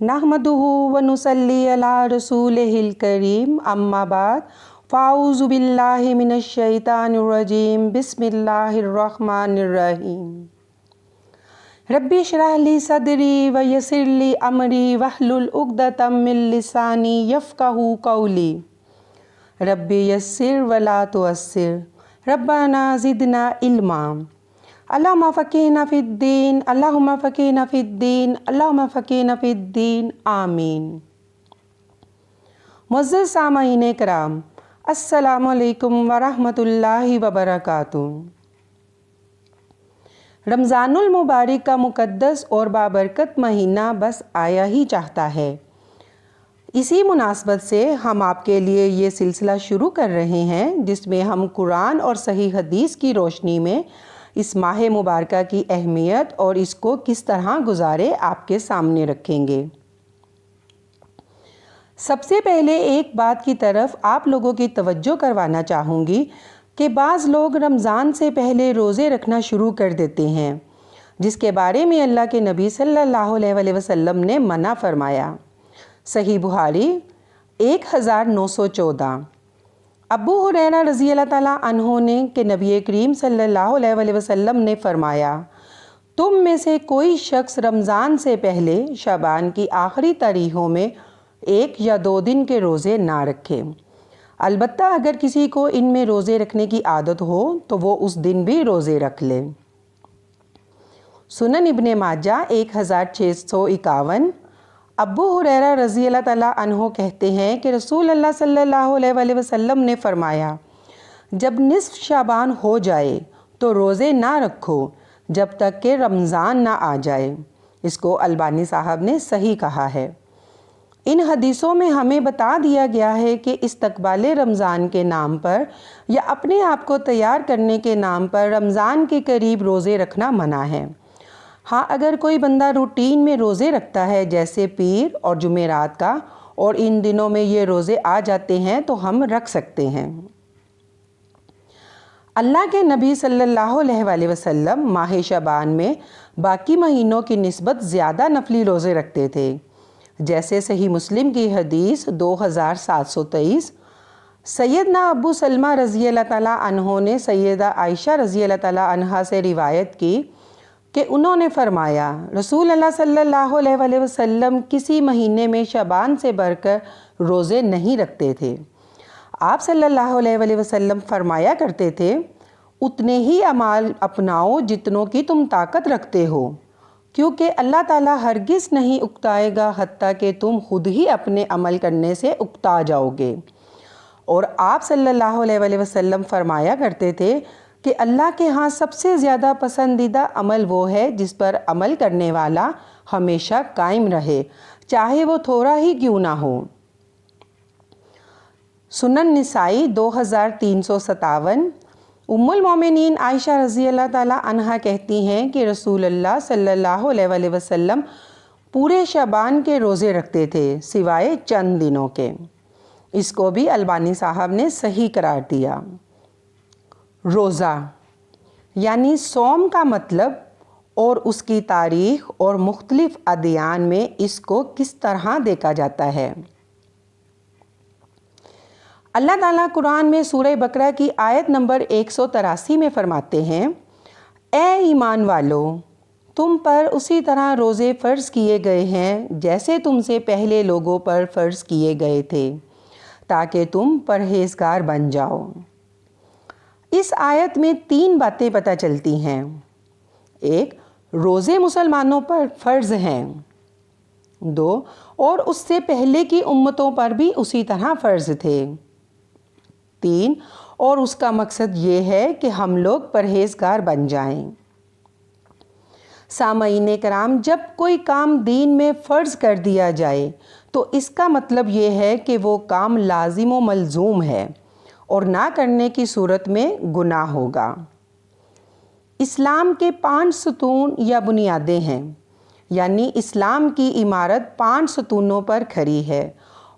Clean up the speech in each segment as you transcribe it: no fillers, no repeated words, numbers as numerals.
नहमदुहु व नुसल्ली अला रसूलिहिल करीम अम्मा बाद फ़ाऊज़ु बिल्लाहि मिनश शैतानिर रजीम बिस्मिल्लाहिर रहमानिर रहीम। रब्बि इश्रह ली सदरी व यस्सिर ली अमरी वहलुल उक़दतम मिन लिसानी यफ़क़हू क़ौली। रब्बि यस्सिर व ला तुअस्सिर रब्बना ज़िदना इल्मा। अल्लाहुम्मा फ़क़िहना फ़िद्दीन अल्लाहुम्मा फ़क़िहना फ़िद्दीन अल्लाहुम्मा फ़क़िहना फ़िद्दीन आमीन। मुअज़्ज़ज़ सामईन कराम, अस्सलामु अलैकुम व रहमतुल्लाहि व बरकातुहू। रमज़ानुल मुबारक का मुक़द्दस और बाबरकत महीना बस आया ही चाहता है। इसी मुनासबत से हम आपके लिए ये सिलसिला शुरू कर रहे हैं जिसमें हम कुरान और सही हदीस की रोशनी में इस माह मुबारक की अहमियत और इसको किस तरह गुजारे आपके सामने रखेंगे। सबसे पहले एक बात की तरफ आप लोगों की तवज्जो करवाना चाहूँगी कि बाज़ लोग रमज़ान से पहले रोज़े रखना शुरू कर देते हैं, जिसके बारे में अल्लाह के नबी सल्लल्लाहु अलैहि वसल्लम ने मना फरमाया। सही बुखारी 1914। अबू हुरैरा रज़ी अल्लाह ताला अन्हु ने कि नबी करीम सल्लल्लाहु अलैहि वसल्लम ने फरमाया, तुम में से कोई शख्स रमज़ान से पहले शाबान की आखिरी तारीखों में 1 या 2 दिन के रोज़े ना रखे। अलबत्ता अगर किसी को इनमें रोज़े रखने की आदत हो तो वो उस दिन भी रोज़े रख ले। सुनन इब्ने माजा 1651। अबू हुरैरा रज़ी अल्लाह ताला अन्हो कहते हैं कि रसूल अल्लाह सल्लल्लाहु अलैहि वसल्लम ने फरमाया, जब निस्फ शाबान हो जाए तो रोज़े ना रखो जब तक कि रमज़ान ना आ जाए। इसको अलबानी साहब ने सही कहा है। इन हदीसों में हमें बता दिया गया है कि इस्तकबाल रमज़ान के नाम पर या अपने आप को तैयार करने के नाम पर रमज़ान के करीब रोज़े रखना मना है। हाँ, अगर कोई बंदा रूटीन में रोज़े रखता है जैसे पीर और जुमेरात का और इन दिनों में ये रोज़े आ जाते हैं तो हम रख सकते हैं। अल्लाह के नबी सल्लल्लाहु अलैहि वसल्लम माह शाबान में बाकी महीनों की निस्बत ज़्यादा नफली रोज़े रखते थे। जैसे सही मुस्लिम की हदीस 2723। सैयदना अबू सलमा रज़ी अल्लाह ताला अन्हो ने सैयदा आयशा रज़ी अल्लाह ताला अन्हा से रिवायत की कि उन्होंने फरमाया, रसूल अल्लाह सल्लल्लाहु अलैहि वसल्लम किसी महीने में शाबान से बढ़कर रोज़े नहीं रखते थे। आप सल्लल्लाहु अलैहि वसल्लम फरमाया करते थे, उतने ही अमाल अपनाओ जितनों की तुम ताकत रखते हो, क्योंकि अल्लाह ताला हरगिज़ नहीं उकताएगा हत्ता कि तुम खुद ही अपने अमल करने से उकता जाओगे। और आप सल्लल्लाहु अलैहि वसल्लम फरमाया करते थे कि अल्लाह के यहाँ सबसे ज़्यादा पसंदीदा अमल वो है जिस पर अमल करने वाला हमेशा कायम रहे, चाहे वो थोड़ा ही क्यों ना हो। सुनन निसाई 2357। उम्मुल मोमिनीन आयशा रज़ी अल्लाह ताला अन्हा कहती हैं कि रसूल अल्लाह सल्लल्लाहु अलैहि वसल्लम पूरे शाबान के रोज़े रखते थे सिवाय चंद दिनों के। इसको भी अलबानी साहब ने सही करार दिया। रोज़ा यानी सौम का मतलब और उसकी तारीख़ और मुख्तलिफ़ अदयान में इसको किस तरह देखा जाता है। अल्लाह ताला कुरान में सूरह बकरा की आयत नंबर 183 में फ़रमाते हैं, ए ईमान वालो, तुम पर उसी तरह रोज़े फ़र्ज़ किए गए हैं जैसे तुमसे पहले लोगों पर फ़र्ज़ किए गए थे, ताकि तुम परहेज़गार बन जाओ। इस आयत में 3 बातें पता चलती हैं। 1, रोज़े मुसलमानों पर फ़र्ज़ हैं। 2, और उससे पहले की उम्मतों पर भी उसी तरह फ़र्ज़ थे। 3, और उसका मकसद ये है कि हम लोग परहेज़गार बन जाएं। सामईन कराम, जब कोई काम दीन में फ़र्ज़ कर दिया जाए तो इसका मतलब ये है कि वो काम लाजिम व मलजूम है और ना करने की सूरत में गुनाह होगा। इस्लाम के 5 सतून या बुनियादें हैं, यानी इस्लाम की इमारत 5 सतूनों पर खड़ी है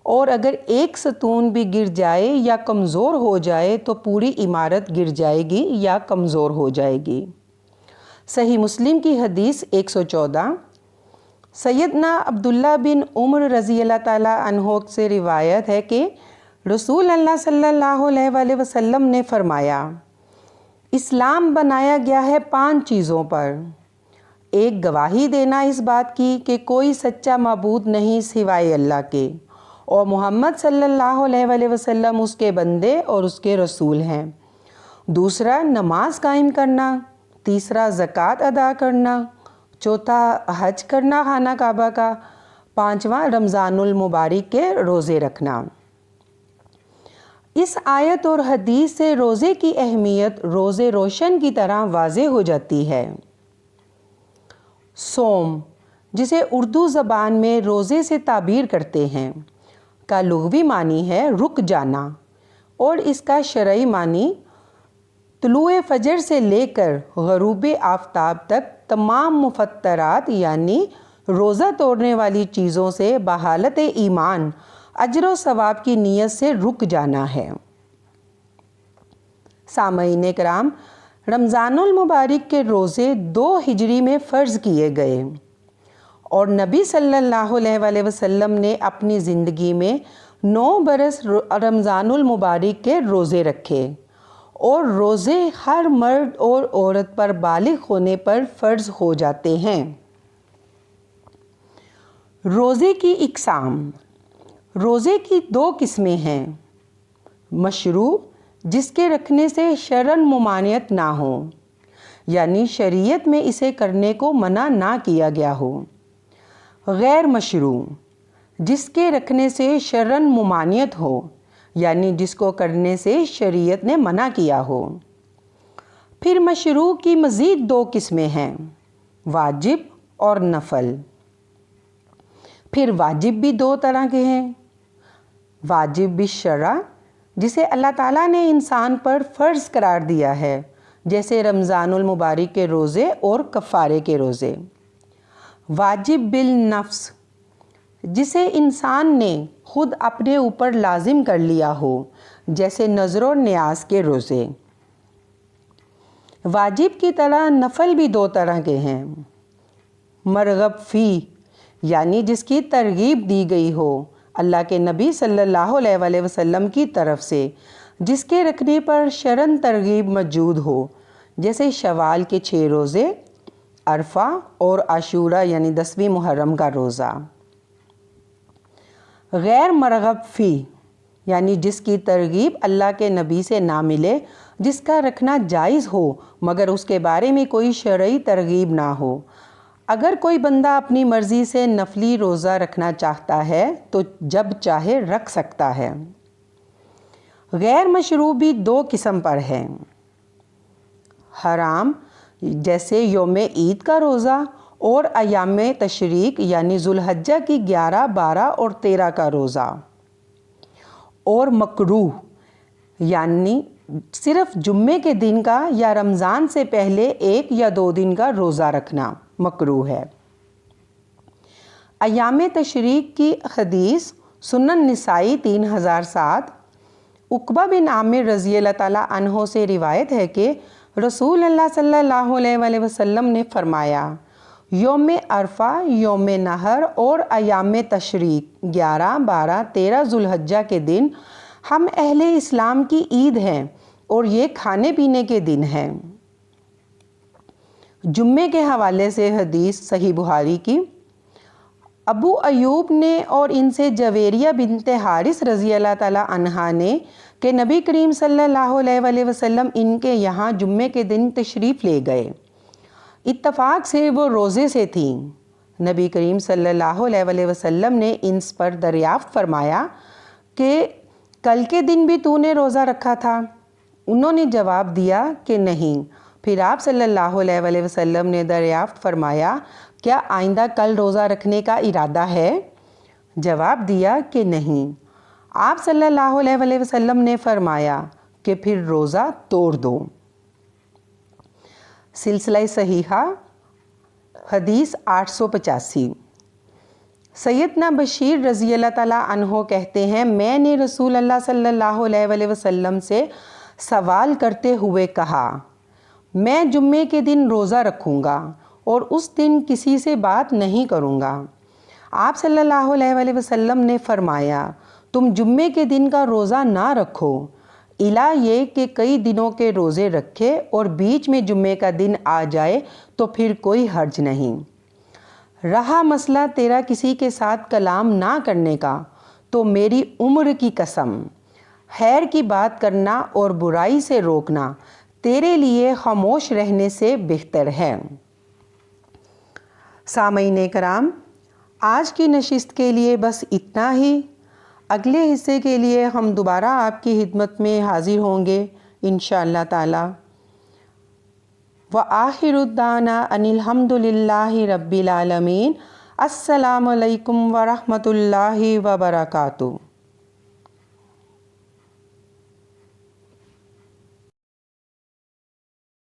और अगर एक सतून भी गिर जाए या कमज़ोर हो जाए तो पूरी इमारत गिर जाएगी या कमज़ोर हो जाएगी। सही मुस्लिम की हदीस 114। سیدنا عبداللہ بن عمر رضی اللہ تعالیٰ عنہ سے روایت ہے کہ رسول اللہ صلی اللہ علیہ وآلہ وسلم نے فرمایا، اسلام بنایا گیا ہے 5 چیزوں پر۔ ایک، گواہی دینا اس بات کی کہ کوئی سچا معبود نہیں سوائے اللہ کے، اور محمد صلی اللہ علیہ وآلہ وسلم اس کے بندے اور اس کے رسول ہیں۔ دوسرا، نماز قائم کرنا۔ تیسرا، زکوٰۃ ادا کرنا۔ چوتھا، حج کرنا خانہ کعبہ کا۔ پانچواں، رمضان المبارک کے روزے رکھنا۔ اس آیت اور حدیث سے روزے کی اہمیت روزے روشن کی طرح واضح ہو جاتی ہے۔ صوم، جسے اردو زبان میں روزے سے تعبیر کرتے ہیں، کا لغوی معنی ہے رک جانا، اور اس کا شرعی معنی طلوع فجر سے لے کر غروب آفتاب تک تمام مفطرات یعنی روزہ توڑنے والی چیزوں سے بحالت ایمان اجر و ثواب کی نیت سے رک جانا ہے۔ سامعین کرام، رمضان المبارک کے روزے 2 ہجری میں فرض کیے گئے، اور نبی صلی اللہ علیہ وآلہ وسلم نے اپنی زندگی میں 9 برس رمضان المبارک کے روزے رکھے، اور روزے ہر مرد اور عورت پر بالغ ہونے پر فرض ہو جاتے ہیں۔ روزے کی اقسام۔ روزے کی 2 قسمیں ہیں: مشروع، جس کے رکھنے سے شرعاً ممانعت نہ ہو، یعنی شریعت میں اسے کرنے کو منع نہ کیا گیا ہو۔ غیر مشروع، جس کے رکھنے سے شرعاً ممانعت ہو، یعنی جس کو کرنے سے شریعت نے منع کیا ہو۔ پھر مشروع کی مزید 2 قسمیں ہیں: واجب اور نفل۔ پھر واجب بھی 2 طرح کے ہیں: واجب بالشرع، جسے اللہ تعالیٰ نے انسان پر فرض قرار دیا ہے، جیسے رمضان المبارک کے روزے اور کفارے کے روزے۔ واجب بالنفس، جسے انسان نے خود اپنے اوپر لازم کر لیا ہو، جیسے نذر و نیاز کے روزے۔ واجب کی طرح نفل بھی 2 طرح کے ہیں: مرغب فی، یعنی جس کی ترغیب دی گئی ہو اللہ کے نبی صلی اللہ علیہ وآلہ وسلم کی طرف سے، جس کے رکھنے پر شرعاً ترغیب موجود ہو، جیسے شوال کے 6 روزے، عرفہ اور عاشوراء یعنی 10ویں محرم کا روزہ۔ غیر مرغب فی، یعنی جس کی ترغیب اللہ کے نبی سے نہ ملے، جس کا رکھنا جائز ہو مگر اس کے بارے میں کوئی شرعی ترغیب نہ ہو۔ اگر کوئی بندہ اپنی مرضی سے نفلی روزہ رکھنا چاہتا ہے تو جب چاہے رکھ سکتا ہے۔ غیر مشروع بھی 2 قسم پر ہے: حرام، جیسے یوم عید کا روزہ اور ایام تشریق یعنی ذوالحجہ کی 11، 12 اور 13 کا روزہ۔ اور مکروہ، یعنی صرف جمعے کے دن کا یا رمضان سے پہلے 1 یا 2 دن کا روزہ رکھنا مکروہ ہے۔ ایام تشریق کی حدیث سنن نسائی 3007، عقبہ بن عامر رضی اللہ تعالیٰ عنہ سے روایت ہے کہ رسول اللہ صلی اللہ علیہ وآلہ وسلم نے فرمایا، یوم عرفہ، یوم نحر اور ایام تشریق 11، 12، 13 ذوالحجہ کے دن ہم اہل اسلام کی عید ہیں اور یہ کھانے پینے کے دن ہیں۔ جمعے کے حوالے سے حدیث صحیح بخاری کی۔ ابو ایوب نے اور ان سے جویریہ بنت حارث رضی اللہ تعالیٰ عنہا نے کہ نبی کریم صلی اللہ علیہ وآلہ وسلم ان کے یہاں جمعے کے دن تشریف لے گئے۔ اتفاق سے وہ روزے سے تھیں۔ نبی کریم صلی اللہ علیہ وآلہ وسلم نے ان پر دریافت فرمایا کہ کل کے دن بھی تو نے روزہ رکھا تھا؟ انہوں نے جواب دیا کہ نہیں۔ پھر آپ صلی اللہ علیہ وآلہ وسلم نے دریافت فرمایا، کیا آئندہ کل روزہ رکھنے کا ارادہ ہے؟ جواب دیا کہ نہیں۔ آپ صلی اللہ علیہ وآلہ وسلم نے فرمایا کہ پھر روزہ توڑ دو۔ سلسلہ صحیحہ حدیث 885۔ سیدنا بشیر رضی اللہ تعالیٰ عنہ کہتے ہیں، میں نے رسول اللہ صلی اللہ علیہ وآلہ وسلم سے سوال کرتے ہوئے کہا، میں جمعے کے دن روزہ رکھوں گا اور اس دن کسی سے بات نہیں کروں گا۔ آپ صلی اللہ علیہ وآلہ وسلم نے فرمایا، تم جمعے کے دن کا روزہ نہ رکھو، الا یہ کہ کئی دنوں کے روزے رکھے اور بیچ میں جمعے کا دن آ جائے تو پھر کوئی حرج نہیں۔ رہا مسئلہ تیرا کسی کے ساتھ کلام نہ کرنے کا، تو میری عمر کی قسم، خیر کی بات کرنا اور برائی سے روکنا تیرے لیے خاموش رہنے سے بہتر ہے۔ سامعین کرام، آج کی نشست کے لیے بس اتنا ہی۔ اگلے حصے کے لیے ہم دوبارہ آپ کی خدمت میں حاضر ہوں گے انشاءاللہ تعالی۔ وآخر دعوانا ان الحمد للہ رب العالمین۔ السلام علیکم ورحمۃ اللہ وبرکاتہ۔